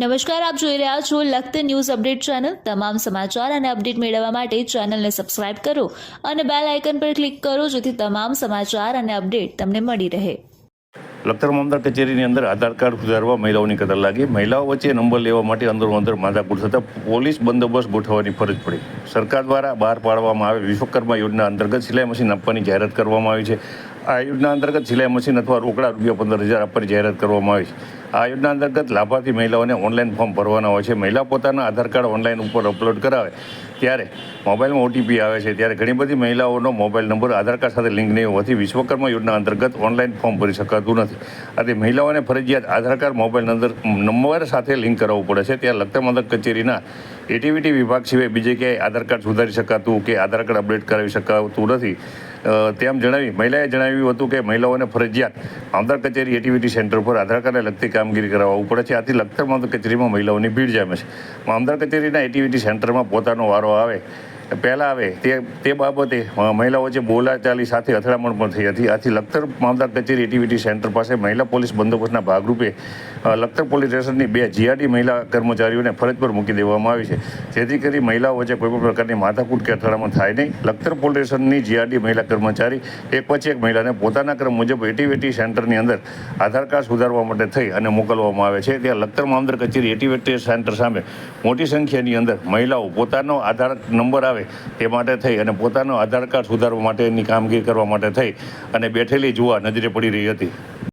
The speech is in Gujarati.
નમસ્કાર, આપ જોઈ રહ્યા છો લખત ન્યૂઝ અપડેટ ચેનલ। તમામ સમાચાર અને અપડેટ મેળવવા માટે ચેનલને સબસ્ક્રાઇબ કરો અને બેલ આઇકન પર ક્લિક કરો જેથી તમામ સમાચાર અને અપડેટ તમને મળી રહે। લખતર મામલતદાર કચેરીની અંદર આધાર કાર્ડ સુધારવા મહિલાઓની કતાર લાગી। મહિલાઓ વચ્ચે નંબર લેવા માટે અંદરો માથાકૂટ થતાં પોલીસ બંદોબસ્ત ગોઠવવાની ફરજ પડી। સરકાર દ્વારા બહાર પાડવામાં આવેલ વિશ્વકર્મા યોજના અંતર્ગત સિલાઈ મશીન આપવાની જાહેરાત કરવામાં આવી છે। આ યોજના અંતર્ગત સિલાઈ મશીન અથવા રોકડા રૂપિયા 15,000 આપવાની જાહેરાત કરવામાં આવી છે। આ યોજના અંતર્ગત લાભાર્થી મહિલાઓને ઓનલાઈન ફોર્મ ભરવાના હોય છે। મહિલા પોતાના આધાર કાર્ડ ઓનલાઈન ઉપર અપલોડ કરાવે ત્યારે મોબાઈલમાં ઓટીપી આવે છે। ત્યારે ઘણી બધી મહિલાઓનો મોબાઈલ નંબર આધાર કાર્ડ સાથે લિંક નહીં હોવાથી વિશ્વકર્મા યોજના અંતર્ગત ઓનલાઈન ફોર્મ ભરી શકાતું નથી। આથી મહિલાઓને ફરજિયાત આધાર કાર્ડ મોબાઈલ નંબર સાથે લિંક કરાવવું પડે છે। ત્યાં લખતર મામલતદાર કચેરીના એટીવીટી વિભાગ સિવાય બીજે ક્યાંય આધાર કાર્ડ સુધારી શકાતું કે આધાર કાર્ડ અપડેટ કરાવી શકાતું નથી તેમ જણાવી મહિલાએ જણાવ્યું હતું કે મહિલાઓને ફરજિયાત મામલતદાર કચેરી એટીવીટી સેન્ટર પર આધાર કાર્ડને લગતી કામગીરી કરાવવું પડે છે। આથી લખતર મામલતદાર કચેરીમાં મહિલાઓની ભીડ જામે છે। મામલતદાર કચેરીના એટીવીટી સેન્ટરમાં પોતાનો વારો આવે પહેલાં આવે તે બાબતે મહિલાઓ વચ્ચે બોલાચાલી સાથે અથડામણ પણ થઈ હતી। આથી લખતર મામલતદાર કચેરી એટીવીટી સેન્ટર પાસે મહિલા પોલીસ બંદોબસ્તના ભાગરૂપે લખતર પોલીસ સ્ટેશનની 2 જીઆરડી મહિલા કર્મચારીઓને ફરજ પર મૂકી દેવામાં આવી છે જેથી કરી મહિલાઓ વચ્ચે કોઈપણ પ્રકારની માથાકૂટ કે અથડામણ થાય નહીં। લખતર પોલીસ સ્ટેશનની જીઆરડી મહિલા કર્મચારી એક પછી એક મહિલાને પોતાના ક્રમ મુજબ એટીવીટી સેન્ટરની અંદર આધાર કાર્ડ સુધારવા માટે થઈ અને મોકલવામાં આવે છે। ત્યાં લખતર મામલતદાર કચેરી એટીવીટી સેન્ટર સામે મોટી સંખ્યાની અંદર મહિલાઓ પોતાનો આધાર નંબર આવે તે માટે થઈ અને પોતાનો આધાર કાર્ડ સુધારવા માટેની કામગીરી કરવા માટે થઈ અને બેઠેલી જોવા નજરે પડી રહી હતી।